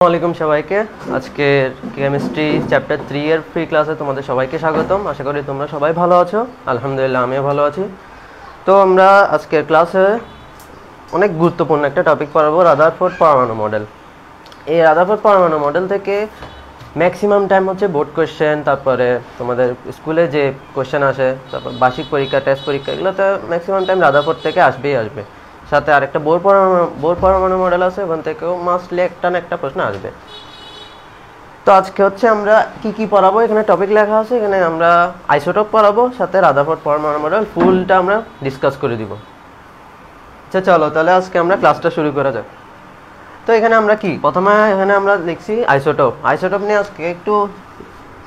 আসসালামু সবাইকে। আজকের কেমিস্ট্রি চ্যাপ্টার 3 এর ফ্রি ক্লাসে তোমাদের সবাইকে স্বাগতম। আশা করি তোমরা সবাই ভালো আছো। আলহামদুলিল্লাহ আমিও ভালো আছি। তো আমরা আজকের ক্লাসে অনেক গুরুত্বপূর্ণ একটা টপিক পড়াবো, রাদারফোর্ড পরমাণু মডেল। এই রাদারফোর্ড পরমাণু মডেল থেকে ম্যাক্সিমাম টাইম হচ্ছে বোর্ড কোয়েশ্চেন, তারপরে তোমাদের স্কুলে যে কোয়েশ্চেন আসে, তারপর বার্ষিক পরীক্ষা, টেস্ট পরীক্ষা, এগুলোতে ম্যাক্সিমাম টাইম রাদারফোর্ড থেকে আসবে। সাথে আরেকটা বোর পরমাণু মডেল আছে, ওখান থেকেও মাস্টলি একটা না একটা প্রশ্ন আসবে। তো আজকে হচ্ছে আমরা কি পড়াবো, এখানে টপিক লেখা আছে, এখানে আমরা আইসোটোপ পড়াবো, সাথে রাদারফোর্ড পরমাণু মডেল ফুলটা আমরা ডিসকাস করে দিব। আচ্ছা চলো তাহলে আজকে আমরা ক্লাসটা শুরু করা যাক। তো এখানে আমরা প্রথমে এখানে আমরা লিখছি আইসোটোপ নিয়ে আজকে একটু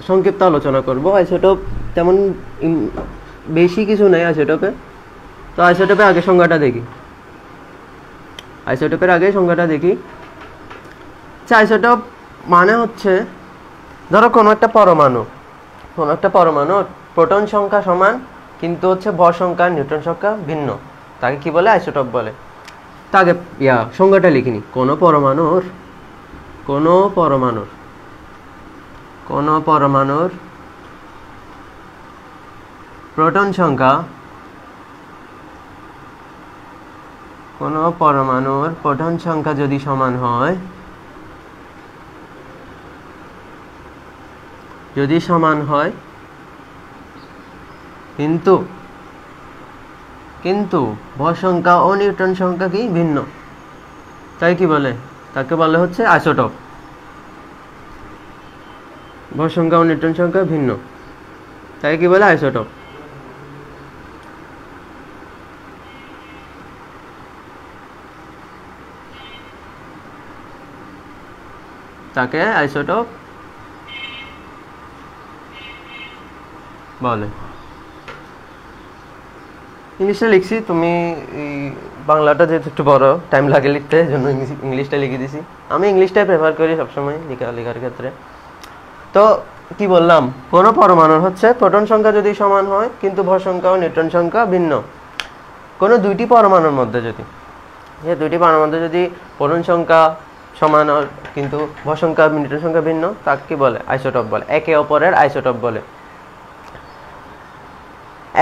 সংক্ষিপ্ত আলোচনা করব। আইসোটোপ তেমন বেশি কিছু নেই আইসোটোপে। তো আইসোটোপের আগে সংজ্ঞাটা দেখি। আচ্ছা, আইসোটোপ মানে হচ্ছে, ধরো কোনো একটা পরমাণু প্রোটন সংখ্যা সমান, কিন্তু হচ্ছে ভর সংখ্যা, নিউট্রন সংখ্যা ভিন্ন, তাকে কি বলে? আইসোটোপ বলে। তা আগে সংজ্ঞাটা লিখিনি। কোনো পরমাণুর প্রোটন সংখ্যা, যদি সমান হয়, কিন্তু ভর সংখ্যা ও নিউট্রন সংখ্যা কি ভিন্ন, তাই কি বলে? তাকে বলে হচ্ছে আইসোটোপ। ভর সংখ্যা ও নিউট্রন সংখ্যা ভিন্ন, তাই কি বলে? আইসোটোপ। তাকে আইসোটোপ বলে। ইংলিশটা লিখছি, তুমি বাংলাটা যেহেতু একটু বড় টাইম লাগে লিখতে, জন্য ইংলিশটা লিখে দিছি। আমি ইংলিশটাই প্রেফার করি সবসময় লেখার ক্ষেত্রে। তো কি বললাম, কোনো পরমাণুর হচ্ছে প্রোটন সংখ্যা যদি সমান হয়, কিন্তু ভর সংখ্যা ও নিউট্রন সংখ্যা ভিন্ন। কোনো দুইটি পরমাণুর মধ্যে যদি প্রোটন সংখ্যা সমান হয়, কিন্তু ভর সংখ্যা নিউট্রন সংখ্যা ভিন্ন, তাকে কি বলে? আইসোটোপ বলে। একে অপরের আইসোটোপ বলে।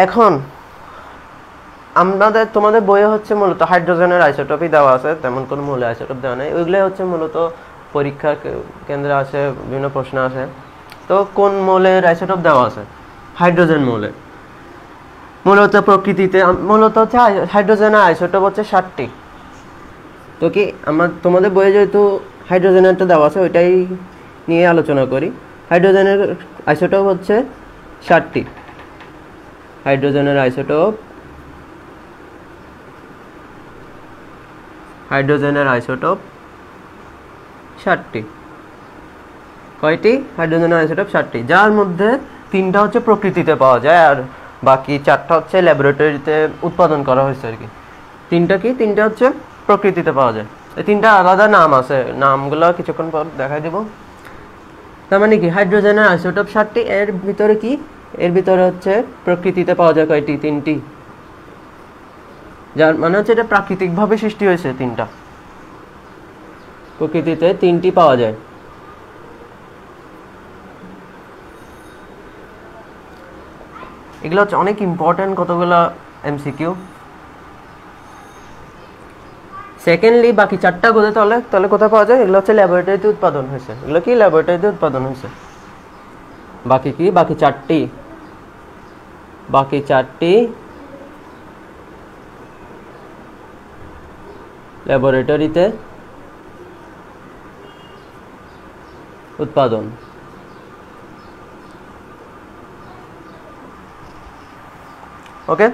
এখন তোমাদের বইয়ে হচ্ছে মূলত হাইড্রোজেনের আইসোটোপই দেওয়া আছে, তেমন কোনো মৌলের আইসোটোপ দেওয়া নেই। ওইগুলোই হচ্ছে মূলত পরীক্ষা কেন্দ্রে আসে, বিভিন্ন প্রশ্ন আসে। তো কোন মৌলের আইসোটোপ দেওয়া আছে? হাইড্রোজেন মৌলের। মূলত প্রকৃতিতে হচ্ছে হাইড্রোজেনের আইসোটোপ হচ্ছে 7টি। তো তোমাদের বইয়ে যেহেতু হাইড্রোজেনেরটা দেওয়া আছে, ওইটাই নিয়ে আলোচনা করি। হাইড্রোজেনের আইসোটোপ হচ্ছে 7টি। হাইড্রোজেনের আইসোটোপ হাইড্রোজেনের আইসোটোপ 7টি। কয়টি? হাইড্রোজেনের আইসোটোপ 7টি, যার মধ্যে 3টা হচ্ছে প্রকৃতিতে পাওয়া যায়, আর বাকি 4টা হচ্ছে ল্যাবরেটরিতে উৎপাদন করা হয়েছে আর কি। 3টা হচ্ছে প্রকৃতিতে পাওয়া যায়। এই 3টা আলাদা নাম আছে, নামগুলো কিছুক্ষণ পর দেখাই দিব। তার মানে কি, হাইড্রোজেনের আইসোটোপ 7টি। এর ভিতরে হচ্ছে প্রকৃতিতে পাওয়া যায় কয়টি? 3টি। যার মানে হচ্ছে এটা প্রাকৃতিকভাবে সৃষ্টি হয়েছে। 3টা প্রকৃতিতে 3টি পাওয়া যায়। এগুলো হচ্ছে অনেক ইম্পর্টেন্ট কতগুলো এমসিকিউ। সেকেন্ডলি বাকি 4টা কোথায় তাহলে কোথায় পাওয়া যায়? এগুলো হচ্ছে ল্যাবরেটরিতে উৎপাদন হয়েছে। বাকি 4টি ল্যাবরেটরিতে উৎপাদন। ওকে,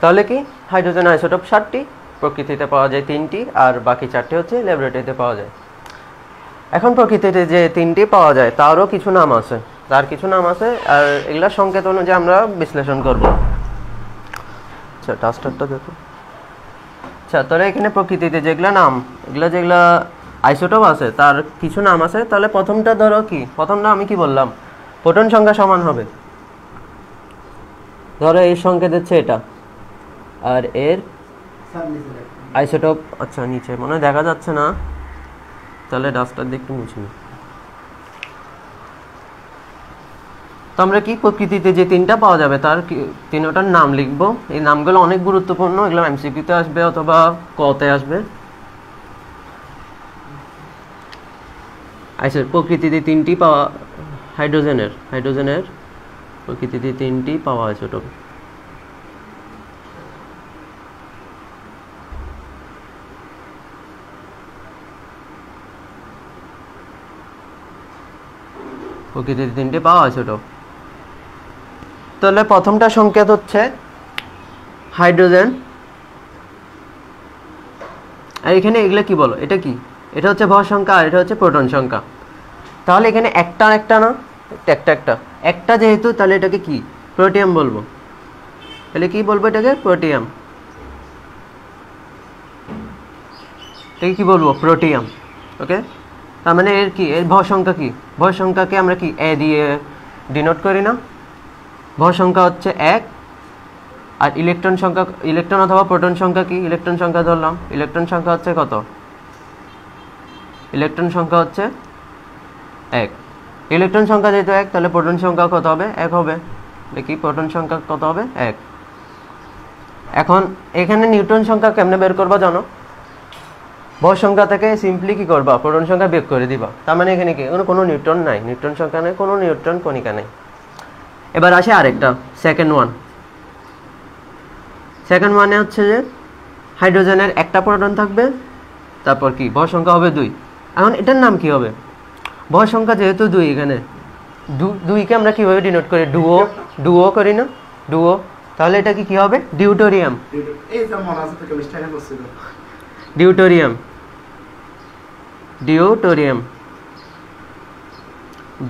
তাহলে কি, হাইড্রোজেন আইসোটোপ 7টি, প্রকৃতিতে পাওয়া যায় 3টি, আর বাকি 4টি হচ্ছে ল্যাবরেটরিতে পাওয়া যায়। এখন প্রকৃতিতে যে 3টি পাওয়া যায়, তারও কিছু নাম আছে, আর এগুলা সংকেত অনুযায়ী আমরা বিশ্লেষণ করব। আচ্ছা, টাস্টারটা দেখো। আচ্ছা, তাহলে এখানে প্রকৃতিতে যেগুলা আইসোটোপ আছে, তার কিছু নাম আছে। তাহলে প্রথমটা ধরো প্রথমটা আমি কি বললাম? প্রোটন সংখ্যা সমান হবে। ধরো এর সংকেত হচ্ছে এটা, আর এর আইসোটোপ, আচ্ছা নিচে মনে দেখা যাচ্ছে না, তাহলে ডাস্টার দিয়ে একটু মুছে নিই। তো আমরা কি প্রকৃতিতে যে তিনটা পাওয়া যাবে তার তিনটার নাম লিখবো। এই নামগুলো অনেক গুরুত্বপূর্ণ, এগুলো এমসিকিউতে আসবে অথবা কতে আসবে। আচ্ছা, প্রকৃতিতে তিনটি পাওয়া হাইড্রোজেনের প্রকৃতিতে তিনটি পাওয়া আইসোটোপ। প্রকৃতিতে তিনটি পাওয়া আইসোটোপ। তাহলে প্রথমটা সংকেত হচ্ছে হাইড্রোজেন। আর এখানে এগুলো কি বলো, এটা কি? এটা হচ্ছে ভর সংখ্যা আর এটা হচ্ছে প্রোটন সংখ্যা। তাহলে এখানে একটা না, একটা যেহেতু, তাহলে এটাকে কি প্রোটিয়াম বলবো। তাহলে কি বলবো এটাকে? প্রোটিয়াম। এটাকে কি বলবো? প্রোটিয়াম। ওকে, তার মানে এর কি, এর ভর সংখ্যা কি? ভর সংখ্যাকে আমরা কি এ দিয়ে ডিনোট করি না? ভর সংখ্যা হচ্ছে 1। আর ইলেকট্রন সংখ্যা, ইলেকট্রন অথবা প্রোটন সংখ্যা কি? ইলেকট্রন সংখ্যা ধরলাম, ইলেকট্রন সংখ্যা হচ্ছে কত? ইলেকট্রন সংখ্যা হচ্ছে 1। ইলেকট্রন সংখ্যা যেহেতু 1, তাহলে প্রোটন সংখ্যা কত হবে? 1 হবে। দেখি প্রোটন সংখ্যা কত হবে? 1। এখন এখানে নিউট্রন সংখ্যা কেমনে বের করবা জানো? ভর সংখ্যা থেকে সিম্পলি কি করবা? প্রোটন সংখ্যা বিয়োগ করে দিবা। তার মানে এখানে কি কোনো নিউট্রন নাই, নিউট্রন সংখ্যা নেই, কোনো নিউট্রন কণিকা নেই। এবার আসে আরেকটা, সেকেন্ড ওয়ানে হচ্ছে যে হাইড্রোজেনের একটা প্রোটন থাকবে, তারপর কি ভর সংখ্যা হবে 2। এখন এটার নাম কি হবে? ভর সংখ্যা যেহেতু 2, এখানে 2কে আমরা কিভাবে ডিনোট করি? ডুও করি না? ডুও। তাহলে এটা কি হবে? ডিউটোরিয়াম।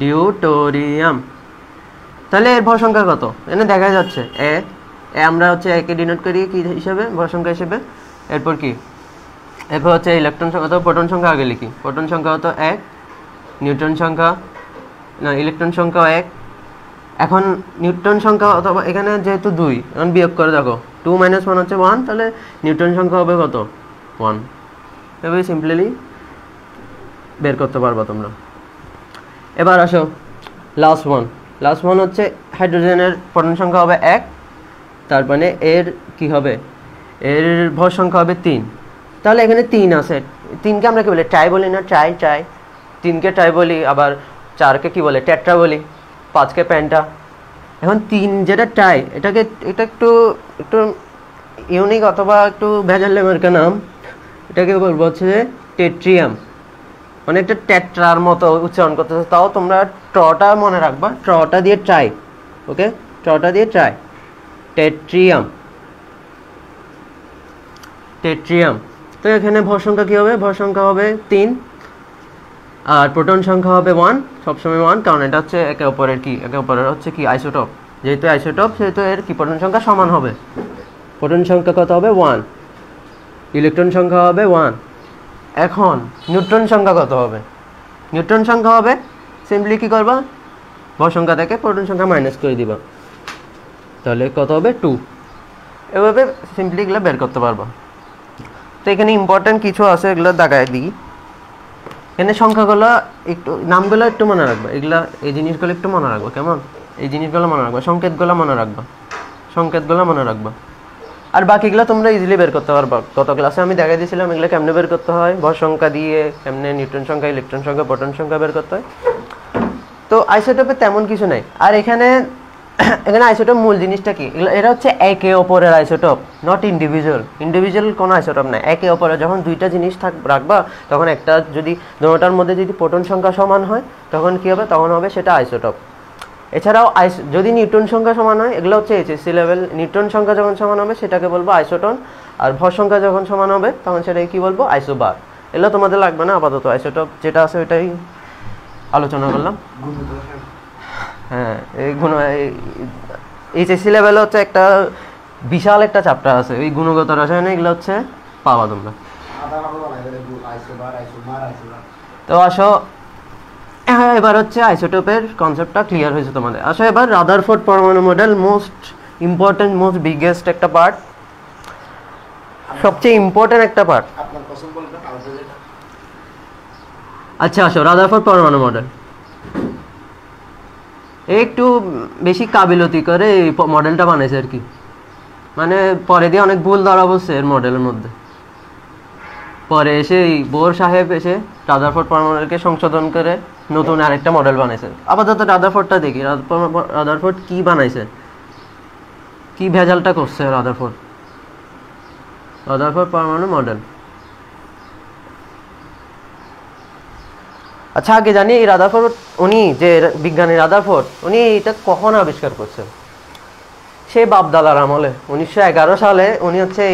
ডিউটোরিয়াম। তাহলে এর ভর সংখ্যা কত? এখানে দেখা যাচ্ছে এ আমরা হচ্ছে একে ডিনোট করি কি হিসাবে? ভর সংখ্যা হিসেবে। এরপর কি? এরপর হচ্ছে ইলেকট্রন সংখ্যা অথবা প্রোটন সংখ্যা আগে লিখি। প্রোটন সংখ্যা হতো 1, নিউট্রন সংখ্যা না, ইলেকট্রন সংখ্যা 1। এখন নিউট্রন সংখ্যা অথবা এখানে যেহেতু 2, এখন বিয়োগ করে দেখো 2 - 1 হচ্ছে 1, তাহলে নিউট্রন সংখ্যা হবে কত? 1। এভাবে সিম্পলি বের করতে পারবা তোমরা। এবার আসো লাস্ট ওয়ান হচ্ছে হাইড্রোজেনের প্রোটন সংখ্যা হবে 1, তার মানে এর কি হবে? এর ভর সংখ্যা হবে 3। তাহলে এখানে 3 আছে, 3কে আমরা কি বলি? ট্রাই বলি না? ট্রাই 3কে ট্রাই বলি, আবার 4কে কি বলে? টেট্রা বলি, 5কে পেন্টা। এখন 3 যেটা ট্রাই, এটা একটু ইউনিক অথবা একটু ভেজাল লেমার্কা নাম। এটাকে বলবো হচ্ছে টেট্রিয়াম, মানে একটা টেট্রার মতো উচ্চারণ করতেছে। তাও তোমরা ট্রটা মনে রাখবা, ট্রটা দিয়ে ট্রাই। ওকে, ট্রটা দিয়ে ট্রাই, টেট্রিয়াম। তো এখানে ভর সংখ্যা কি হবে? ভর সংখ্যা হবে 3 আর প্রোটন সংখ্যা হবে 1, সবসময় 1, কারণ এটা হচ্ছে একে অপরের হচ্ছে কি আইসোটোপ। যেহেতু আইসোটোপ সেহেতু এর কি প্রোটন সংখ্যা সমান হবে। প্রোটন সংখ্যা কত হবে? 1। ইলেকট্রন সংখ্যা হবে 1। এখন নিউট্রন সংখ্যা কত হবে? নিউট্রন সংখ্যা হবে সিম্পলি কি করবা? ভর সংখ্যা থেকে প্রোটন সংখ্যা মাইনাস করে দিবা, তাহলে কত হবে? 2। এভাবে সিম্পলি এগুলো বের করতে পারবা। তো এখানে ইম্পর্টেন্ট কিছু আছে, এগুলো দাগায় দিই। এখানে সংখ্যাগুলো একটু, নামগুলো একটু মনে রাখবা, এগুলা এই জিনিসগুলো একটু মনে রাখবা। কেমন? এই জিনিসগুলো মনে রাখবা, সংকেতগুলো মনে রাখবা। আর বাকিগুলো তোমরা ইজিলি বের করতে পারবা। গত ক্লাসে আমি দেখাই দিয়েছিলাম এগুলো কেমনে বের করতে হয়, ভর সংখ্যা দিয়ে কেমনে নিউট্রন সংখ্যা, ইলেকট্রন সংখ্যা, প্রোটন সংখ্যা বের করতে হয়। তো আইসোটোপে তেমন কিছু নাই। আর এখানে আইসোটোপ মূল জিনিসটা কি? এরা হচ্ছে একে অপরের আইসোটোপ, নট ইন্ডিভিজুয়াল কোনো আইসোটোপ নাই। একে অপরের যখন দুইটা জিনিস রাখবা, তখন একটা যদি দুটোটার মধ্যে যদি প্রোটন সংখ্যা সমান হয়, তখন কি হবে? তখন হবে সেটা আইসোটোপ। এছাড়াও যদি নিউট্রন সংখ্যা সমান হয়, এগুলো হচ্ছে এইচএসসি লেভেল। নিউট্রন সংখ্যা যখন সমান হবে সেটাকে বলবো আইসোটন, আর ভর সংখ্যা যখন সমান হবে তখন সেটাকে কি বলবো? আইসোবার। এগুলো তোমাদের লাগবে না আপাতত, আইসোটোপ যেটা আছে ওইটাই আলোচনা করলাম। হ্যাঁ, এই এইচএসসি লেভেলে হচ্ছে একটা বিশাল একটা চ্যাপ্টার আছে, ওই গুণগত রসায়ন, এগুলো হচ্ছে পাবা তোমরা। তো আসো, হ্যাঁ, এবার হচ্ছে আইসোটোপের কনসেপ্টটা ক্লিয়ার হয়েছে তোমাদের। আসো এবার রাদারফোর্ড পরমাণু model, most important, most biggest একটা পার্ট, সবচেয়ে ইম্পর্টেন্ট একটা পার্ট। আচ্ছা আসো রাদারফোর্ড পরমাণু মডেল একটু বেশি কাবিলতি করে এই মডেলটা বানাইছে আর কি, মানে পরে দিয়ে অনেক ভুল ধরা বসছে এর মডেলের মধ্যে। পরে এসে এই বোর সাহেব এসে রাদারফোর্ড পরমাণুকে সংশোধন করে নতুন আরেকটা মডেল বানাইছে। আপাতত রাদারফোর্ডটা দেখি, রাদারফোর্ড কি বানাইছে, কি ভেজালটা করছে রাদারফোর্ড পরমাণু মডেল। আচ্ছা আগে জানি এই রাদারফোর্ড, উনি যে বিজ্ঞানী রাদারফোর্ড, উনি এটা কখন আবিষ্কার করছেন? সেই বাপদাদার আমলে 1911 সালে উনি হচ্ছে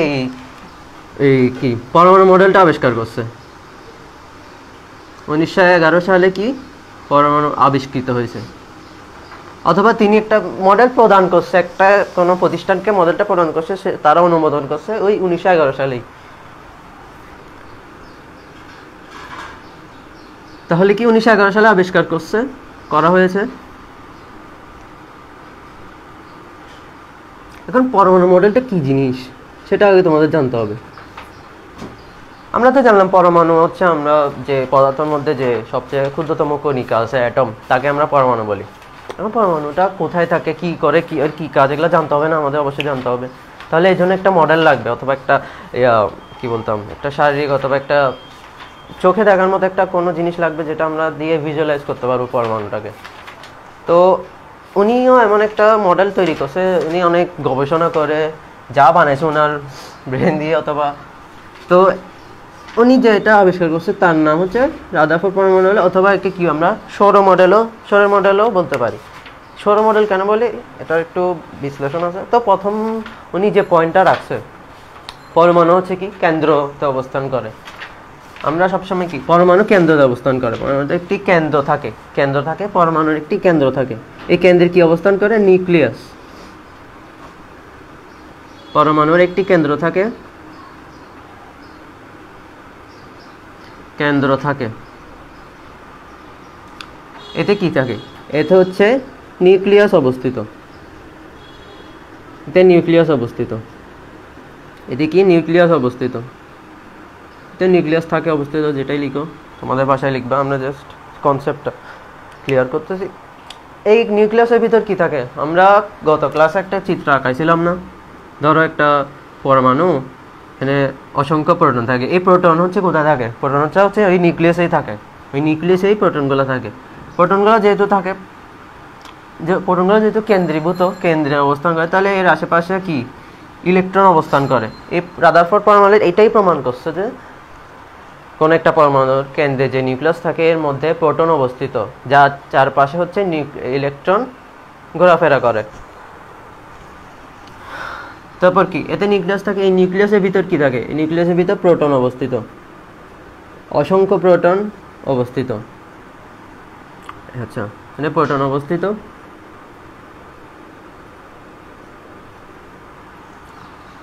এই কি পরমাণু মডেলটা আবিষ্কার করছে। 1911 সালে কি পরমাণু আবিষ্কৃত হয়েছে, অথবা তিনি একটা মডেল প্রদান করছে, একটা কোনো প্রতিষ্ঠানকে মডেলটা প্রদান করছে, তারা অনুমোদন করছে ওই 1911 সালেই। তাহলে কি 1911 সালে আবিষ্কার করা হয়েছে। এখন পরমাণু মডেলটা কি জিনিস সেটা আগে তোমাদের জানতে হবে। আমরা তো জানলাম পরমাণু হচ্ছে আমরা যে পদার্থের মধ্যে যে সবচেয়ে ক্ষুদ্রতম কণিকা আছে অ্যাটম, তাকে আমরা পরমাণু বলি। এখন পরমাণুটা কোথায় থাকে, কি করে, কি আর কি কাজ, এগুলো জানতে হবে না আমাদের, অবশ্যই জানতে হবে। তাহলে এই জন্য একটা মডেল লাগবে, অথবা একটা কি বলতাম, একটা শারীরিক অথবা একটা চোখে দেখার মতো একটা কোনো জিনিস লাগবে যেটা আমরা দিয়ে ভিজুয়ালাইজ করতে পারবো পরমাণুটাকে। তো উনিও এমন একটা মডেল তৈরি করছে, উনি অনেক গবেষণা করে যা বানাইছে ওনার ব্রেন দিয়ে, অথবা তো উনি যেটা আবিষ্কার করছে তার নাম হচ্ছে রাদারফোর্ড পরমাণু মডেল, অথবা একে কি আমরা সৌর মডেলও বলতে পারি। সৌর মডেল কেন বলি এটার একটু বিশ্লেষণ আছে। তো প্রথম উনি যে পয়েন্টটা রাখছে, পরমাণু হচ্ছে কি কেন্দ্রতে অবস্থান করে। আমরা সবসময় কি পরমাণু কেন্দ্রতে অবস্থান করে, পরমাণুর একটি কেন্দ্র থাকে, পরমাণুর একটি কেন্দ্র থাকে। এই কেন্দ্রে কি অবস্থান করে? নিউক্লিয়াস। পরমাণুর একটি কেন্দ্র থাকে, এতে কি থাকে? এতে হচ্ছে নিউক্লিয়াস অবস্থিত। এতে কি নিউক্লিয়াস অবস্থিত, এতে নিউক্লিয়াস থাকে অবস্থিত। যেটাই লিখো তোমাদের ভাষায় লিখবা, আমরা জাস্ট কনসেপ্টটা ক্লিয়ার করতেছি। এই নিউক্লিয়াসের ভিতর কি থাকে? আমরা গত ক্লাসে একটা চিত্র আঁকাইছিলাম না? ধরো একটা পরমাণু, এখানে অসংখ্য প্রোটন থাকে। এই প্রোটন হচ্ছে কোথায় থাকে? প্রোটন হচ্ছে ওই নিউক্লিয়াসেই থাকে, ওই নিউক্লিয়াসেই প্রোটনগুলো থাকে। প্রোটনগুলো যেহেতু কেন্দ্রে অবস্থান করে, তাহলে এর আশেপাশে কি ইলেকট্রন অবস্থান করে। এই রাদারফোর্ড পরমাণু এটাই প্রমাণ করছে যে কোন একটা পরমাণুর কেন্দ্রে যে নিউক্লিয়াস থাকে এর মধ্যে প্রোটন অবস্থিত, যার চারপাশে হচ্ছে ইলেকট্রন ঘোরাফেরা করে। তারপর কি এতে নিউক্লিয়াস থাকে, এই নিউক্লিয়াসের ভিতর কি থাকে? এই নিউক্লিয়াসের ভিতর প্রোটন অবস্থিত, অসংখ্য প্রোটন অবস্থিত। আচ্ছা, মানে প্রোটন অবস্থিত।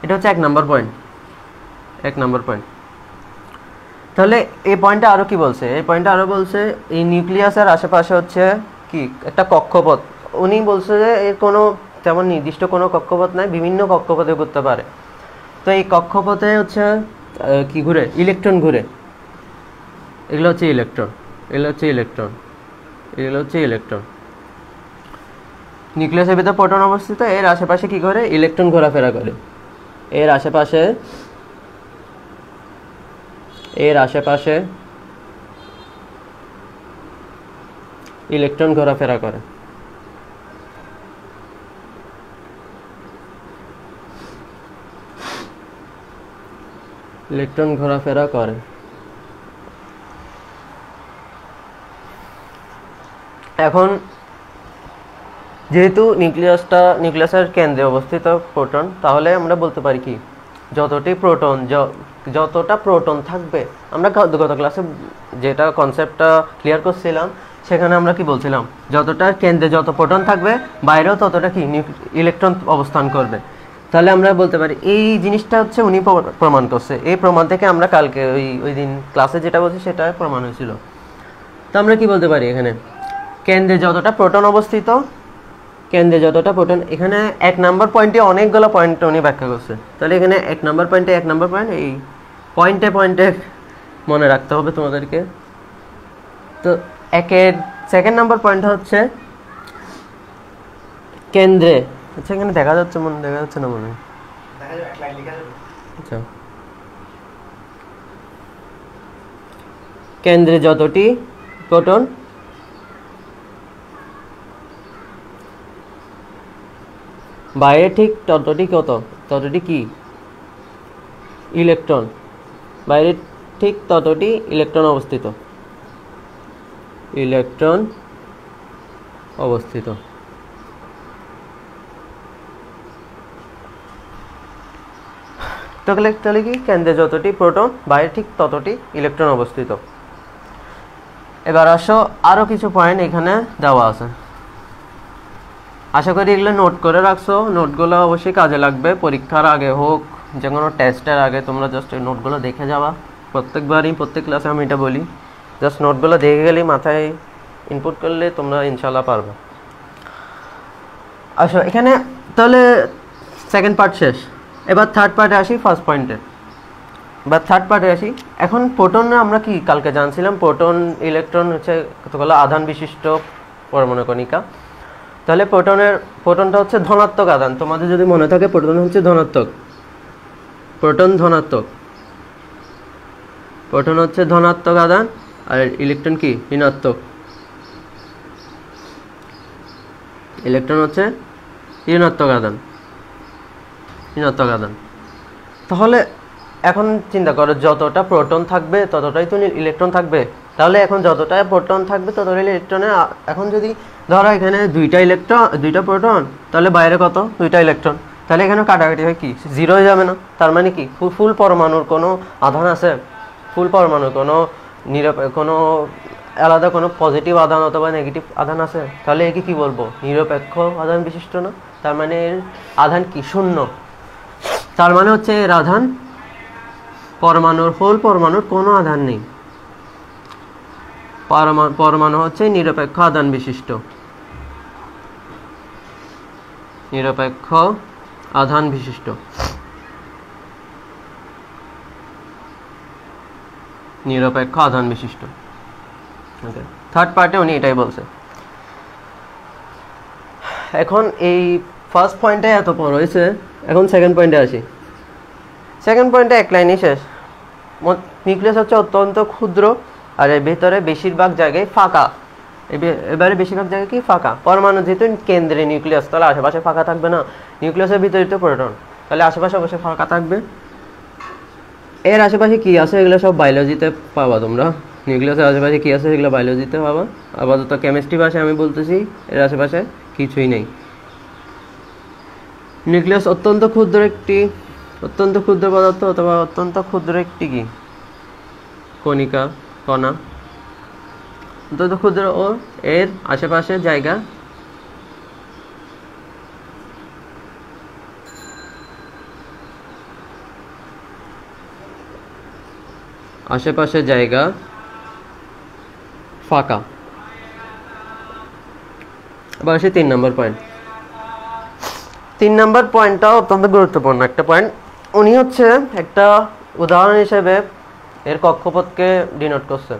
এটা হচ্ছে 1 নম্বর পয়েন্ট। তাহলে এই পয়েন্টটা আরো কি বলছে? এই পয়েন্টটা আরো বলছে এই নিউক্লিয়াসের আশেপাশে হচ্ছে কি একটা কক্ষপথ। উনি বলছে যে এর কোনো তেমন নির্দিষ্ট কোনো কক্ষপথ নাই, বিভিন্ন কক্ষপথে ঘুরতে পারে। তো এই কক্ষপথে হচ্ছে কি ঘুরে? ইলেকট্রন ঘুরে। এগুলো হচ্ছে ইলেকট্রন। নিউক্লিয়াসের ভিতরে প্রোটন অবস্থিত, এর আশেপাশে কি করে? ইলেকট্রন ঘোরাফেরা করে। এর আশেপাশে ইলেকট্রন ঘোরাফেরা করে। এখন যেহেতু নিউক্লিয়াসের কেন্দ্রে অবস্থিত প্রোটন, তাহলে আমরা বলতে পারি কি যতটা প্রোটন থাকবে, আমরা গত ক্লাসে যেটা কনসেপ্টটা ক্লিয়ার করছিলাম সেখানে আমরা কি বলছিলাম, যতটা কেন্দ্রে যত প্রোটন থাকবে বাইরেও ততটা কি ইলেকট্রন অবস্থান করবে। তাহলে আমরা বলতে পারি এই জিনিসটা হচ্ছে উনি প্রমাণ করছে। এই প্রমাণ থেকে আমরা কালকে ওই দিন ক্লাসে যেটা বলছি সেটা প্রমাণ হয়েছিল। তো আমরা কি বলতে পারি, এখানে কেন্দ্রে যতটা প্রোটন অবস্থিত, এখানে 1 নম্বর পয়েন্টে অনেকগুলো পয়েন্ট উনি ব্যাখ্যা করছে। তাহলে এখানে 1 নম্বর পয়েন্ট এই পয়েন্টে মনে রাখতে হবে তোমাদেরকে। তো একের সেকেন্ড নাম্বার পয়েন্ট হচ্ছে কেন্দ্রে, আচ্ছা এখানে দেখা যাচ্ছে না মনে হয়, আচ্ছা কেন্দ্রে যতটি প্রোটন বাইরে ঠিক ততটি কি ইলেকট্রন, বাইরে ঠিক ততটি ইলেকট্রন অবস্থিত তাহলে কি কেন্দ্রে যতটি প্রোটন বাইরে ঠিক ততটি ইলেকট্রন অবস্থিত। এবার আসো আরো কিছু পয়েন্ট এখানে দেওয়া আছে, আশা করি এগুলো নোট করে রাখছো। নোটগুলো অবশ্যই কাজে লাগবে, পরীক্ষার আগে হোক যে কোনো টেস্টের আগে তোমরা জাস্ট এই নোটগুলো দেখে যাওয়া। প্রত্যেক ক্লাসে আমি এটা বলি, জাস্ট নোটগুলো দেখে গেলেই মাথায় ইনপুট করলে তোমরা ইনশাল্লাহ পারবে। আসো এখানে তাহলে সেকেন্ড পার্ট শেষ, এবার থার্ড পার্টে আসি। ফার্স্ট পয়েন্টে বা থার্ড পার্টে আসি। এখন প্রোটন আমরা কি কালকে জানছিলাম, প্রোটন ইলেকট্রন হচ্ছে কতগুলো আধান বিশিষ্ট পরমাণু কণিকা। তাহলে প্রোটনটা হচ্ছে ধনাত্মক আধান, তোমাদের যদি মনে থাকে প্রোটন হচ্ছে ধনাত্মক, প্রোটন হচ্ছে ধনাত্মক আধান, আর ইলেকট্রন কি ঋণাত্মক, ইলেকট্রন হচ্ছে ঋণাত্মক আধান। তাহলে এখন চিন্তা করো, যতটা প্রোটন থাকবে ততটাই তো ইলেকট্রন থাকবে। তাহলে এখন যতটা প্রোটন থাকবে ততটাই ইলেকট্রনের, এখন যদি ধরো এখানে দুইটা প্রোটন, তাহলে বাইরে কত দুইটা ইলেকট্রন, তাহলে এখানে কাটাকাটি হয় কি জিরো হয়ে যাবে না? তার মানে কি ফুল পরমাণুর কোনো আধান আছে, ফুল পরমাণুর কোনো আলাদা কোনো পজিটিভ আধান অথবা নেগেটিভ আধান আছে? তাহলে একে কি বলবো? নিরপেক্ষ আধান বিশিষ্ট না? তার মানে এর আধান কি শূন্য। তার মানে হচ্ছে এর আধান পরমাণুর কোনো আধান নেই, পরমাণু হচ্ছে নিরপেক্ষ আধান বিশিষ্ট, নিরপেক্ষ আধান বিশিষ্ট। থার্ড পার্টে উনি এটাই বলছে। এখন এই ফার্স্ট পয়েন্টে এত পর হয়েছে, এখন সেকেন্ড পয়েন্টে আসি। সেকেন্ড পয়েন্টে এক লাইনই শেষ। নিউক্লিয়াস হচ্ছে অত্যন্ত ক্ষুদ্র, আর এর ভেতরে বেশিরভাগ জায়গায় ফাঁকা। এবারে বেশিরভাগ জায়গায় কি ফাঁকা। পরমাণু যেহেতু কেন্দ্রে নিউক্লিয়াস, তাহলে আশেপাশে ফাঁকা থাকবে না। নিউক্লিয়াসের ভিতরে তো প্রোটন, তাহলে আশেপাশে অবশ্যই ফাঁকা থাকবে। এর আশেপাশে কি আছে এগুলো সব বায়োলজিতে পাবা তোমরা। নিউক্লিয়াসের আশেপাশে কি আছে এগুলো বায়োলজিতে পাবা। আপাতত কেমিস্ট্রি ভাষায় আমি বলতেছি এর আশেপাশে কিছুই নেই। নিউক্লিয়াস অত্যন্ত ক্ষুদ্র পদার্থ অথবা অত্যন্ত ক্ষুদ্র একটি কি কণা, অত্যন্ত ক্ষুদ্র, ও এর আশেপাশে জায়গা ফাঁকা। আবার আসে 3 নম্বর পয়েন্ট। 3 নম্বর পয়েন্টটাও অত্যন্ত গুরুত্বপূর্ণ একটা পয়েন্ট। উনি হচ্ছে একটা উদাহরণ হিসেবে এর কক্ষপথকে ডিনোট করছে।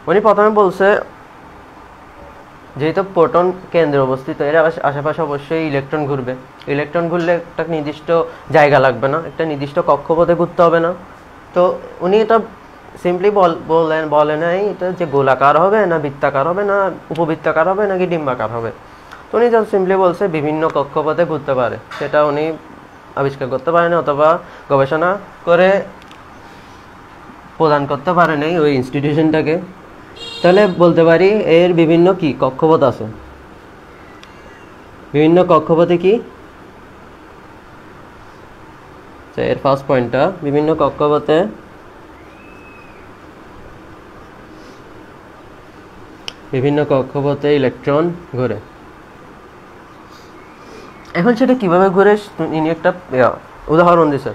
উনি প্রথমে বলছে যেহেতু প্রোটন কেন্দ্রে অবস্থিত, এর আশেপাশে অবশ্যই ইলেকট্রন ঘুরবে। ইলেকট্রন ঘুরলে একটা নির্দিষ্ট জায়গা লাগবে না, একটা নির্দিষ্ট কক্ষপথে ঘুরতে হবে না। তো উনি এটা সিম্পলি বলে নাই এটা যে গোলাকার হবে না বৃত্তাকার হবে না উপবৃত্তাকার হবে নাকি ডিম্বাকার হবে। তো উনি যা সিম্পলি বলছে বিভিন্ন কক্ষপথে ঘুরতে পারে, সেটা উনি আবিষ্কার করতে পারেন অথবা গবেষণা করে প্রদান করতে পারেন ওই ইনস্টিটিউশনটাকে। তাহলে বলতে পারি এর বিভিন্ন কি কক্ষপথ আছে। বিভিন্ন কক্ষপথে কি, এর ফার্স্ট পয়েন্টটা, বিভিন্ন কক্ষপথে ইলেকট্রন ঘুরে। এখন সেটা কিভাবে ঘুরে ইনি একটা উদাহরণ দিছে।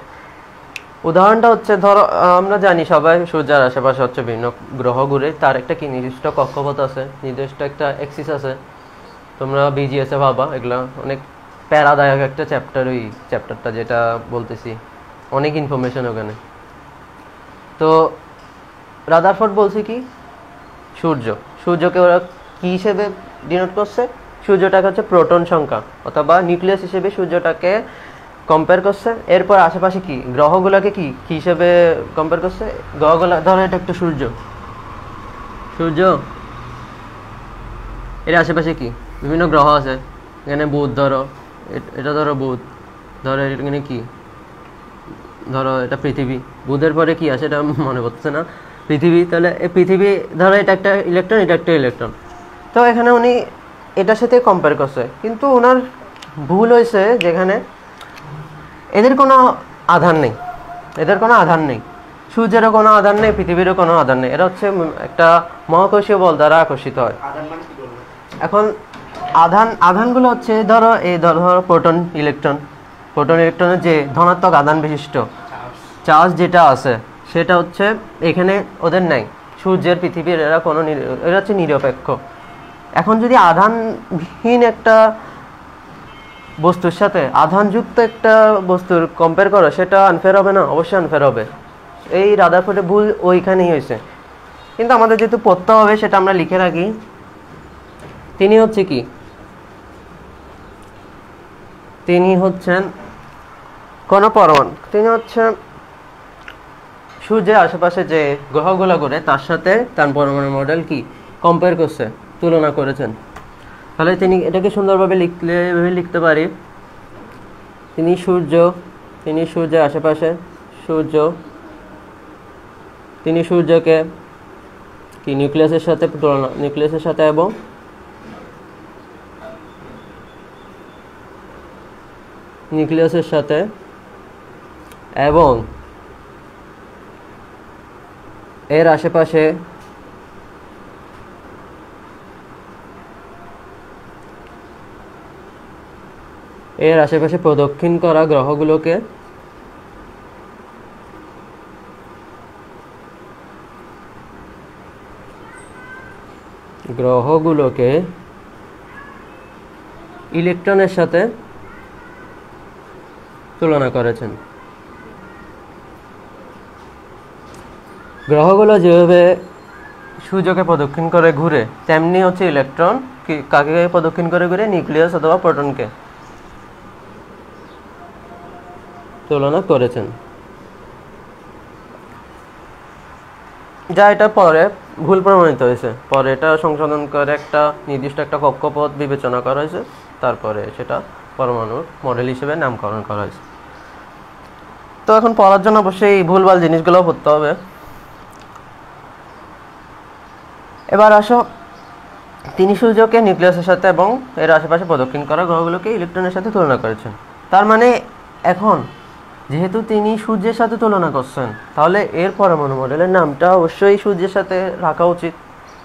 উদাহরণটা হচ্ছে ধরো আমরা জানি সবাই সূর্যের আশেপাশে হচ্ছে বিভিন্ন গ্রহ ঘুরে, তার একটা কি নির্দিষ্ট কক্ষপথ আছে, নির্দিষ্ট একটা অ্যাক্সিস আছে। তোমরা বিজিএসে ভাবা, এগুলা অনেক প্যারাদায়ক একটা চ্যাপ্টার। ওই চ্যাপ্টারটা যেটা বলতেছি অনেক ইনফরমেশন ওখানে। তো রাদারফোর্ড বলছে কি সূর্য, সূর্যকে ওরা কি হিসেবে ডিনোট করছে, সূর্যটাকে হচ্ছে প্রোটন সংখ্যা অথবা নিউক্লিয়াস হিসেবে সূর্যটাকে কম্পেয়ার করছে। এরপর আশেপাশে কি গ্রহগুলোকে কি হিসেবে কম্পেয়ার করছে, গ্রহগুলো ধরো এটা একটা সূর্য, সূর্য এর আশেপাশে কি বিভিন্ন গ্রহ আছে, এখানে বুধ ধরো, এটা ধরো বুধ, ধরো এখানে কি ধরো এটা পৃথিবী, বুধের পরে কি আছে এটা মনে পড়ছে না, পৃথিবী। তাহলে এই পৃথিবী ধরো এটা একটা ইলেকট্রন, এটা একটা ইলেকট্রন। তো এখানে উনি এটার সাথে কম্পেয়ার করছে, কিন্তু ওনার ভুল হয়েছে যেখানে এদের কোনো আধার নেই, এদের কোনো আধার নেই, সূর্যেরও কোনো আধার নেই, পৃথিবীরও কোনো আধার নেই। এরা হচ্ছে একটা মহাকর্ষীয় বল দ্বারা আকর্ষিত হয়। এখন আধানগুলো হচ্ছে ধরো এই ধরো প্রোটন ইলেকট্রন, প্রোটন ইলেকট্রনের যে ধনাত্মক আধান বিশিষ্ট চার্জ যেটা আছে সেটা হচ্ছে এখানে ওদের নাই, সূর্যের পৃথিবীর এরা কোনো এরা হচ্ছে নিরপেক্ষ। এখন যদি আধানহীন একটা বস্তুর সাথে আধানযুক্ত একটা বস্তুর কম্পেয়ার করো, সেটা আনফেয়ার হবে না? অবশ্যই আনফেয়ার হবে। এই রাদারফোর্ডের ভুল ওইখানেই হয়েছে, কিন্তু আমাদের যেহেতু পড়তে হবে সেটা আমরা লিখে রাখি। তিনি হচ্ছে কি, তিনি হচ্ছেন কোন পরমাণু, তিনি হচ্ছে সূর্যের আশেপাশে যে গ্রহগুলো ঘুরে তার সাথে তার পরমাণু মডেল কি কম্পেয়ার করছে, তুলনা করেছেন। তাহলে তিনি এটাকে সুন্দরভাবে লিখতে পারি, তিনি সূর্যের আশেপাশে তিনি সূর্যকে কি নিউক্লিয়াসের সাথে এবং নিউক্লিয়াসের সাথে এবং এর আশেপাশে প্রদক্ষিণ করা গ্রহগুলোকে ইলেকট্রনের সাথে তুলনা করেছেন। গ্রহগুলো যেভাবে সূর্যকে প্রদক্ষিণ করে ঘুরে, তেমনি হচ্ছে ইলেকট্রন কাকে প্রদক্ষিণ করে ঘুরে, নিউক্লিয়াস অথবা প্রোটনকে তুলনা করেছেন। যা এটা পরে ভুল প্রমাণিত হয়েছে, পরে এটা সংশোধন করে একটা নির্দিষ্ট একটা কক্ষপথ বিবেচনা করা হয়েছে, তারপরে সেটা পরমাণুর মডেল হিসেবে নামকরণ করা হয়েছে। তো এখন পড়ার জন্য অবশ্যই ভুলভাল জিনিসগুলো পড়তে হবে। এবার আসো, তিনি সূর্যকে নিউক্লিয়াসের সাথে এবং এর আশেপাশে প্রদক্ষিণ করা গ্রহগুলোকে ইলেকট্রনের সাথে তুলনা করেছেন। তার মানে এখন যেহেতু তিনি সূর্যের সাথে তুলনা করছেন, তাহলে এর পরমাণু মডেলের নামটা অবশ্যই সূর্যের সাথে রাখা উচিত,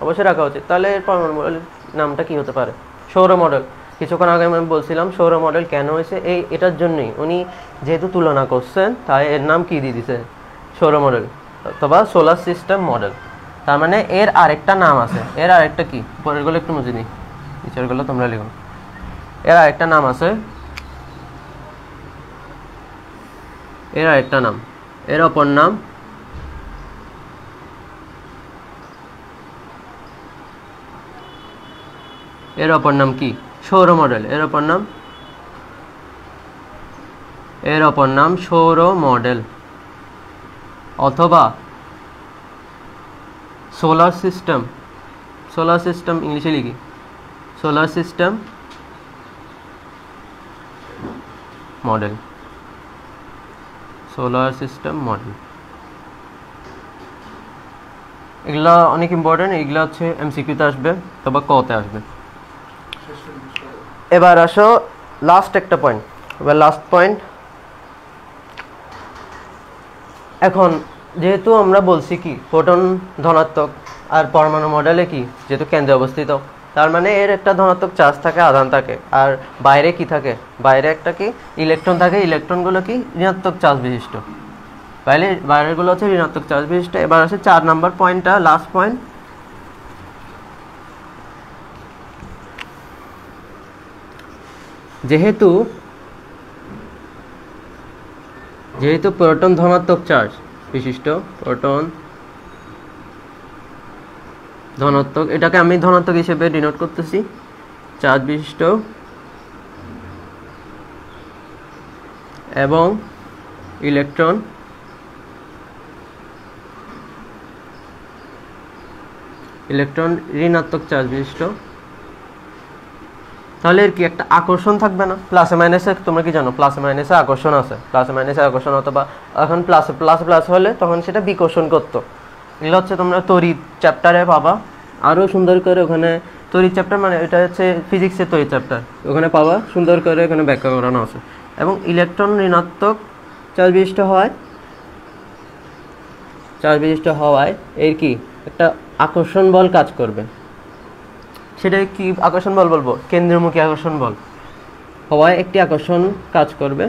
অবশ্যই রাখা উচিত। তাহলে এর পরমাণু মডেলের নামটা কি হতে পারে? সৌর মডেল। কিছুক্ষণ আগে আমি বলছিলাম সৌর মডেল কেন হয়েছে, এটার জন্যই। উনি যেহেতু তুলনা করছেন, তাই এর নাম কি দিয়ে দিছে? সৌর মডেল অথবা সোলার সিস্টেম মডেল। তার মানে এর আরেকটা নাম আছে, এর আরেকটা কি, পরেরগুলো একটু মুছে দিই, নিচেরগুলো তোমরা লিখো। এর আরেকটা নাম আছে, এর আরেকটা নাম, এর অপর নাম কি? সৌর মডেল। এর অপর নাম সৌর মডেল অথবা সোলার সিস্টেম। ইংলিশে লিখি সোলার সিস্টেম মডেল। এগুলা অনেক ইম্পর্টেন্ট, এগুলা হচ্ছে এমসিকিউতে আসবে অথবা কতে আসবে। এবার আসো লাস্ট একটা পয়েন্ট। এখন যেহেতু আমরা বলছি কি প্রোটন ধনাত্মক আর পরমাণু মডেলে কি যেহেতু কেন্দ্রে অবস্থিত, তার মানে এর একটা ধনাত্মক চার্জ থাকে, আধান থাকে, আর বাইরে কি থাকে? বাইরে একটা কি ইলেকট্রন থাকে। ইলেকট্রনগুলো কি ঋণাত্মক চার্জ বিশিষ্ট, বাইরেগুলো হচ্ছে ঋণাত্মক চার্জ বিশিষ্ট। এবার আছে 4 নাম্বার পয়েন্টটা, লাস্ট পয়েন্ট। যেহেতু প্রোটন ধনাত্মক চার্জ বিশিষ্ট, প্রোটন ধনাত্মক, এটাকে আমি ধনাত্মক হিসেবে ডিনোট করতেছি। চার্জ বিশিষ্ট এবং ইলেকট্রন ঋণাত্মক চার্জ বিশিষ্ট। তাহলে এর কি একটা আকর্ষণ থাকবে না? প্লাসে মাইনাসে তোমরা কি জানো, প্লাসে মাইনাসে আকর্ষণ আছে, প্লাসে মাইনাসে আকর্ষণ, অথবা এখন প্লাসে প্লাস প্লাস হলে তখন সেটা বিকর্ষণ করতো। এগুলো হচ্ছে তোমরা তড়িৎ চ্যাপ্টারে পাবা আরও সুন্দর করে। ওখানে তড়িৎ চ্যাপ্টার মানে এটা হচ্ছে ফিজিক্সের তড়িৎ চ্যাপ্টার, ওখানে পাবা সুন্দর করে, ওখানে ব্যাখ্যা করানো আছে। এবং ইলেকট্রন ঋণাত্মক চার্জ বিশিষ্ট হওয়ায় এর কি একটা আকর্ষণ বল কাজ করবে। সেটা কি আকর্ষণ বল বলবো? কেন্দ্রমুখী আকর্ষণ বল হওয়ায় একটি আকর্ষণ কাজ করবে।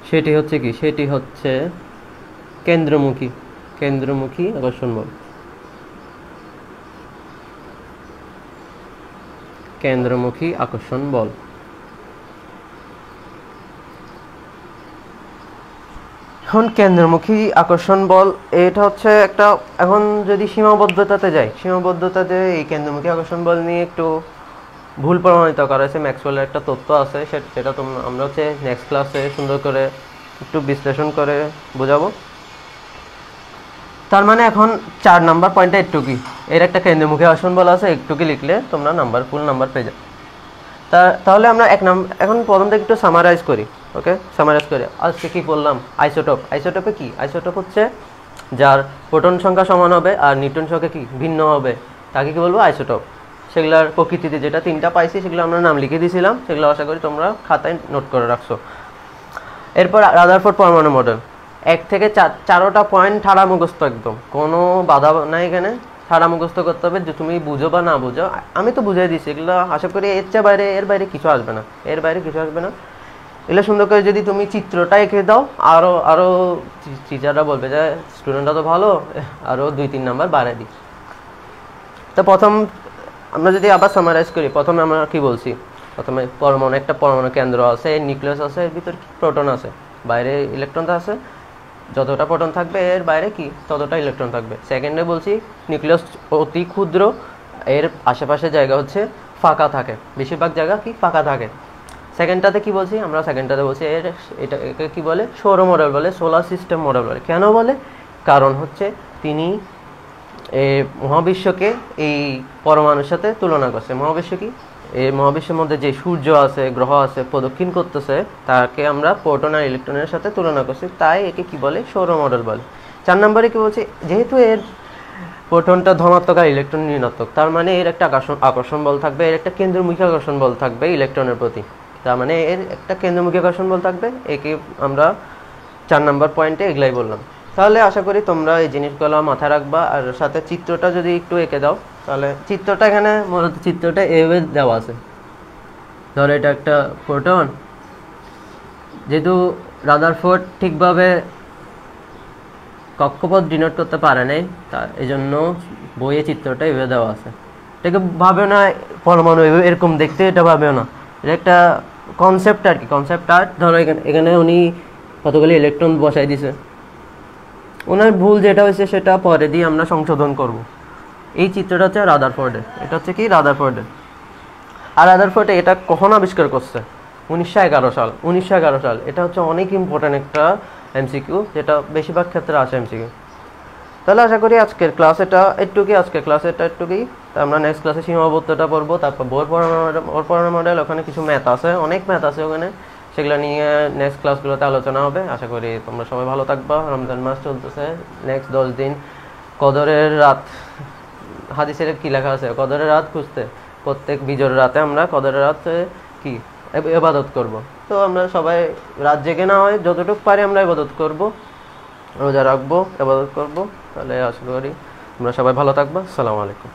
সেটি হচ্ছে কি? সেটি হচ্ছে কেন্দ্রমুখী আকর্ষণ বল। কেন্দ্রমুখী আকর্ষণ বল। এখন কেন্দ্রমুখী আকর্ষণ বল এটা হচ্ছে একটা, এখন যদি সীমাবদ্ধতাতে যাই, সীমাবদ্ধতাতে এই কেন্দ্রমুখী আকর্ষণ বল নিয়ে একটু ভুল প্রমাণিত করা হয়েছে। ম্যাক্সওয়েলের একটা তত্ত্ব আছে, সেটা আমরা হচ্ছে নেক্সট ক্লাসে সুন্দর করে একটু বিশ্লেষণ করে বোঝাবো। তার মানে এখন 4 নাম্বার পয়েন্টটা একটু কি, এর একটা কেন্দ্রমুখী আকর্ষণ বল আছে, একটু কি লিখলে তোমরা ফুল নাম্বার পেয়ে যাবে। তাহলে আমরা এখন প্রথম থেকে একটু সামারাইজ করি। ওকে, সামারাইজ করি আজকে কি বললাম? আইসোটোপে কি? আইসোটোপ হচ্ছে যার প্রোটন সংখ্যা সমান হবে আর নিউট্রন সংখ্যা কি ভিন্ন হবে, তাকে কি বলবো? আইসোটোপ। সেগুলোর প্রকৃতিতে যেটা 3টা পাইছি সেগুলো আমরা নাম লিখে দিয়েছিলাম, সেগুলো আশা করি তোমরা খাতায় নোট করে রাখছো। এরপর রাদারফোর্ড পরমাণু মডেল, 1 থেকে 4টা পয়েন্ট ঠাড়া মুখস্থ, একদম কোনো বাধা নাই এখানে, ঠাড়া মুখস্থ করতে হবে। যে তুমি বুঝো বা না বুঝো, আমি তো বুঝাই দিচ্ছি, এগুলো আশা করি এর বাইরে কিছু আসবে না, এগুলো সুন্দর করে যদি তুমি চিত্রটা এঁকে দাও, আরও টিচাররা বলবে যে স্টুডেন্টরা তো ভালো, আরও 2-3 নাম্বার বাড়াই দিই। তো প্রথম আমরা যদি আবার সামারাইজ করি, প্রথমে আমরা কি বলছি? প্রথমে একটা পরমাণু কেন্দ্র আছে, নিউক্লিয়াস আছে, এর ভিতর প্রোটন আছে, বাইরে ইলেকট্রন আছে, যতটা প্রোটন থাকবে এর বাইরে কি ততটা ইলেকট্রন থাকবে। সেকেন্ডে বলছি নিউক্লিয়াস অতি ক্ষুদ্র, এর আশেপাশে জায়গা হচ্ছে ফাঁকা থাকে, বেশিরভাগ জায়গা কি ফাঁকা থাকে। সেকেন্ডটাতে কি বলছি আমরা? সেকেন্ডটাতে বলছি একে কি বলে? সৌর মডেল বলে, সোলার সিস্টেম মডেল বলে। কেন বলে? কারণ হচ্ছে তিনি মহাবিশ্বকে এই পরমাণুর সাথে তুলনা করছে। মহাবিশ্ব কি? এই মহাবিশ্বের মধ্যে যে সূর্য আছে, গ্রহ আছে, প্রদক্ষিণ করতেছে, তাকে আমরা প্রোটন আর ইলেকট্রনের সাথে তুলনা করছি, তাই একে কি বলে? সৌর মডেল বলে। 4 নম্বরে কি বলছে? যেহেতু এর প্রোটনটা ধনাত্মক আর ইলেকট্রন ঋণাত্মক, তার মানে এর একটা আকর্ষণ বল থাকবে, এর একটা কেন্দ্রমুখী আকর্ষণ বল থাকবে ইলেকট্রনের প্রতি। তার মানে এর একটা কেন্দ্রমুখী আকর্ষণ বল থাকবে। একে আমরা 4 নম্বর পয়েন্টে এগুলাই বললাম। তাহলে আশা করি তোমরা এই জিনিসগুলো মাথায় রাখবা। আর সাথে চিত্রটা যদি একটু এঁকে দাও, তাহলে চিত্রটা এখানে মূলত চিত্রটা এভাবে দেওয়া আছে। ধরো এটা একটা প্রোটন, যেহেতু রাদারফোর্ড ঠিকভাবে কক্ষপথ ডিনোট করতে পারে নাই, তা এই জন্য বইয়ে চিত্রটা এভাবে দেওয়া আছে। এটাকে ভাবে না পরমাণু এরকম দেখতে, এটা ভাবেও না, এটা একটা কনসেপ্ট আর কি, কনসেপ্ট আর্ট। ধরো এখানে উনি কতগুলি ইলেকট্রন বসাই দিছে, ওনার ভুল যেটা হয়েছে সেটা পরে দিয়ে আমরা সংশোধন করব। এই চিত্রটা হচ্ছে রাদারফোর্ডের, এটা হচ্ছে কি রাদারফোর্ডের। আর রাদারফোর্ড এটা কখন আবিষ্কার করছে? 1911 সাল। 1911 সাল, এটা হচ্ছে অনেক ইম্পর্টেন্ট একটা এমসিকিউ, যেটা বেশিরভাগ ক্ষেত্রে আসে এমসিকিউ। তাহলে আশা করি আজকের ক্লাস এটা একটুকুই। তা আমরা নেক্সট ক্লাসে সীমাবদ্ধতা পড়বো, তারপর বোর পড়ানোর মডেল, ওখানে কিছু ম্যাথ আছে, অনেক ম্যাথ আছে ওখানে, সেগুলো নিয়ে নেক্সট ক্লাসগুলোতে আলোচনা হবে। আশা করি তোমরা সবাই ভালো থাকবা। রমজান মাস চলতেছে, নেক্সট 10 দিন কদরের রাত, হাদিসের কি লেখা আছে? কদরের রাত খুঁজতে প্রত্যেক বিজোর রাতে আমরা কদরের রাতে কি ইবাদত করব। তো আমরা সবাই রাত জেগে না হয় যতটুকু পারি আমরা ইবাদত করব, রোজা রাখবো, ইবাদত করব। তাহলে আশা করি তোমরা সবাই ভালো থাকবা। আসসালামু আলাইকুম।